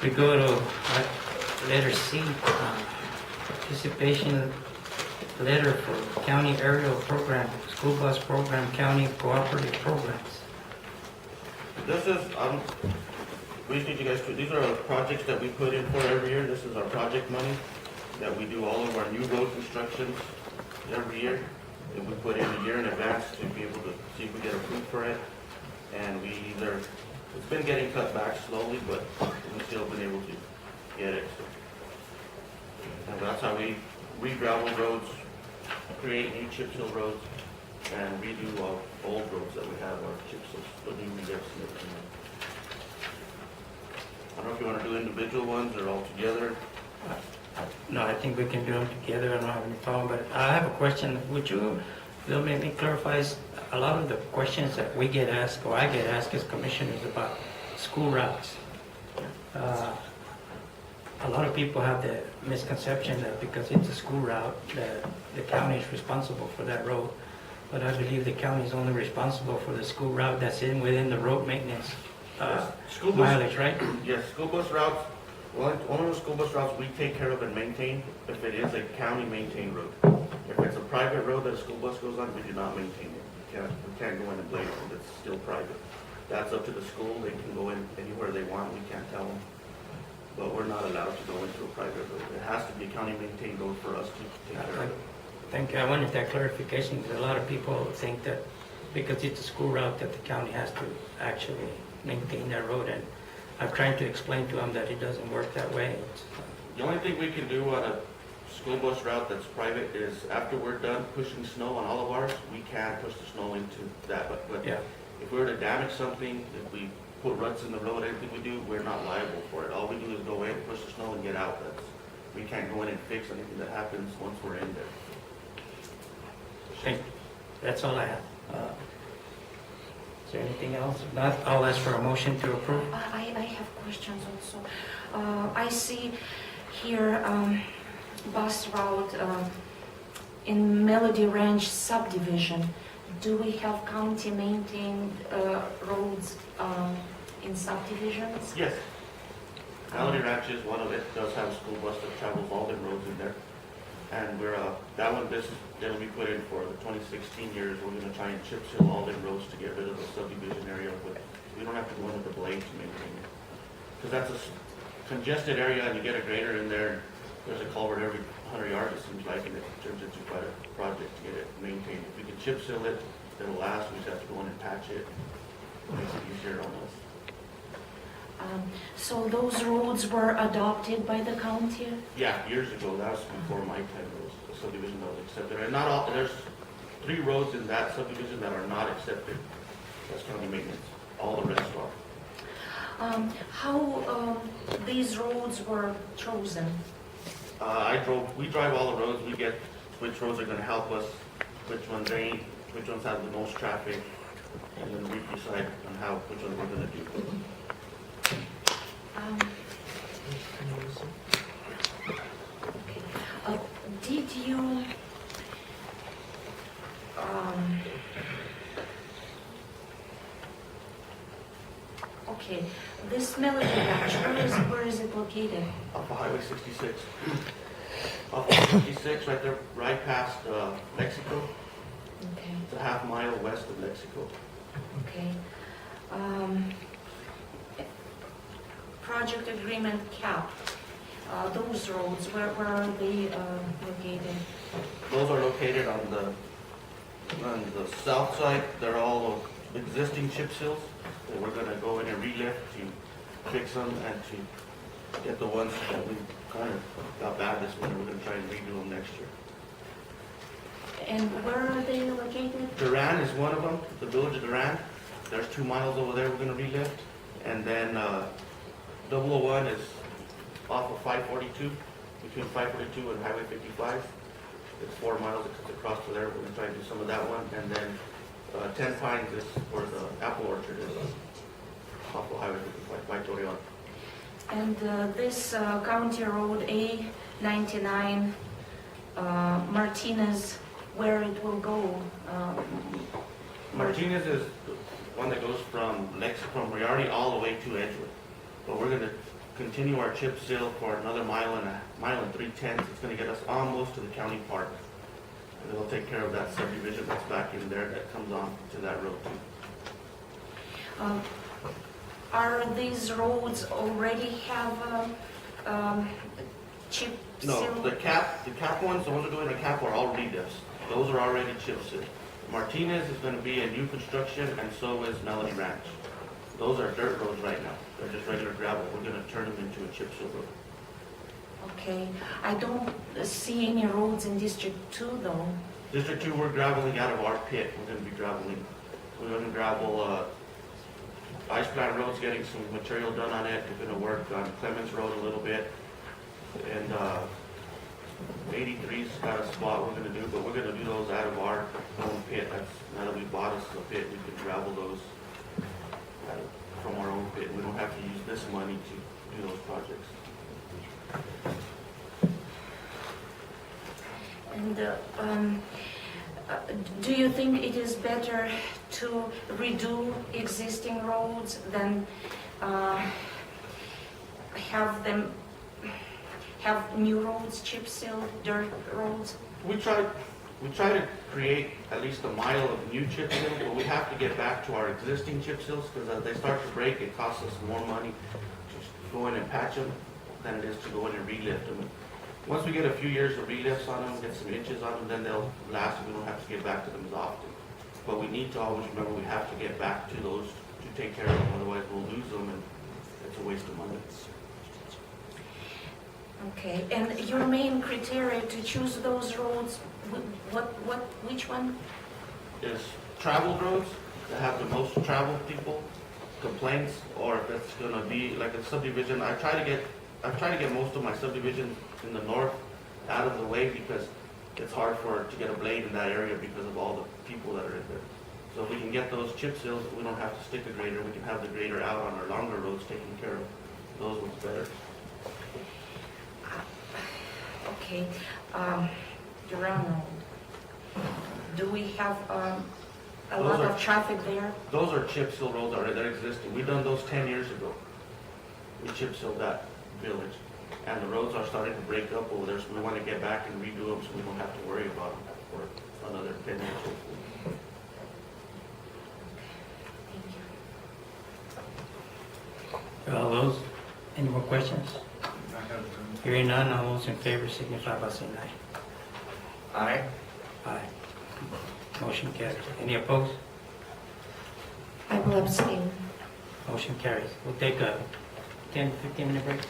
We go to letter C, participation letter for county aerial program, school bus program, county cooperative programs. This is, we need you guys to, these are our projects that we put in for every year. This is our project money that we do all of our new road constructions every year. And we put in a year in advance to be able to see if we get approved for it. And we either, it's been getting cut back slowly, but we've still been able to get it. And that's how we re-gravel roads, create new chip seal roads, and redo our old roads that we have, our chip seals, the new redepths and everything. I don't know if you want to do individual ones or all together. No, I think we can do them together. I don't have any problem, but I have a question. Would you, Bill, maybe clarify a lot of the questions that we get asked, or I get asked as commissioners about school routes? A lot of people have the misconception that because it's a school route, that the county is responsible for that road. But I believe the county is only responsible for the school route that's within the road maintenance School bus- mileage, right? Yes, school bus routes, well, one of the school bus routes we take care of and maintain if it is a county maintained road. If it's a private road that a school bus goes on, we do not maintain it. We can't go in and blade it, it's still private. That's up to the school, they can go in anywhere they want, we can't tell them. But we're not allowed to go into a private road. It has to be a county maintained road for us to take care of it. Thank you. I wanted that clarification because a lot of people think that because it's a school route that the county has to actually maintain that road, and I've tried to explain to them that it doesn't work that way. The only thing we can do on a school bus route that's private is after we're done pushing snow on all of ours, we can push the snow into that. But Yeah. if we were to damage something, if we put ruts in the road, anything we do, we're not liable for it. All we do is go in, push the snow, and get out. We can't go in and fix anything that happens once we're in there. Okay, that's all I have. Is there anything else? If not, I'll ask for a motion to approve. I have questions also. I see here bus route in Melody Ranch subdivision. Do we have county maintained roads in subdivisions? Yes. Melody Ranch is one of it. Does have a school bus that travels all the roads in there. And we're, that one, this is going to be put in for the 2016 years. We're going to try and chip seal all the roads to get rid of the subdivision area. But we don't have to go into the blade to maintain it. Because that's a congested area and you get a grader in there. There's a culvert every 100 yards, it seems like, and it turns into quite a project to get it maintained. If we can chip seal it, it'll last. We just have to go in and patch it. It makes it easier on us. So those roads were adopted by the county? Yeah, years ago. That was before my time. It was a subdivision that was accepted. And not all, there's 3 roads in that subdivision that are not accepted as county maintenance. All the rest are. How these roads were chosen? We drive all the roads. We get which roads are going to help us, which ones ain't, which ones have the most traffic, and then we decide on which ones we're going to do. Did you okay, this Melody Ranch, where is it located? Off of Highway 66. Off of 66, right there, right past Mexico. Okay. It's a half mile west of Mexico. Okay. Project agreement cap. Those roads, where are they located? Those are located on the south side. They're all existing chip seals. And we're going to go in and relift to fix them and to get the ones that we kind of got bad this winter. We're going to try and redo them next year. And where are they located? Duran is one of them, the village of Duran. There's 2 miles over there we're going to relift. And then 001 is off of 542, between 542 and Highway 55. It's 4 miles across to there. We're going to try and do some of that one. And then 10 Pines is where the apple orchard is, off of Highway 55 by Torrance. And this County Road A99, Martinez, where it will go? Martinez is the one that goes from Riarty all the way to Edgewood. But we're going to continue our chip seal for another mile and 3/10. It's gonna get us almost to the county park. And it'll take care of that subdivision that's back in there that comes on to that road too. Are these roads already have chip seal? No, the cap ones, the ones we're doing the cap are all redifs. Those are already chip sealed. Martinez is gonna be a new construction, and so is Melody Ranch. Those are dirt roads right now. They're just regular gravel. We're gonna turn them into a chip seal road. Okay, I don't see any roads in District 2 though. District 2, we're graveling out of our pit. We're gonna be graveling. We're gonna gravel, ice plant road's getting some material done on it. We're gonna work on Clemens Road a little bit. And, 83's got a spot we're gonna do, but we're gonna do those out of our own pit. That's, now that we bought us a pit, we can gravel those from our own pit. We don't have to use this money to do those projects. And do you think it is better to redo existing roads than have new roads, chip sealed, dirt roads? We try to create at least a mile of new chip seals, but we have to get back to our existing chip seals, because as they start to break, it costs us more money to go in and patch them than it is to go in and relift them. Once we get a few years of relifts on them, get some inches on them, then they'll last, and we don't have to get back to them as often. But we need to always remember we have to get back to those to take care of them, otherwise we'll lose them, and it's a waste of money. Okay, and your main criteria to choose those roads, which one? Is travel roads that have the most travel people, complaints, or if it's gonna be like a subdivision. I try to get most of my subdivisions in the north out of the way, because it's hard to get a blade in that area because of all the people that are in there. So if we can get those chip seals, we don't have to stick a grader. We can have the grader out on our longer roads taking care of those ones better. Okay, Durham Road. Do we have a lot of traffic there? Those are chip seal roads already, they're existing. We've done those 10 years ago. We chip sealed that village. And the roads are starting to break up over there, so we want to get back and redo them so we don't have to worry about them for another 10 years hopefully. Thank you. All those, any more questions? Hearing none, all those in favor signify by saying aye. Aye. Aye. Motion carries. Any opposed? I will abstain. Motion carries. We'll take a 10, 15-minute break.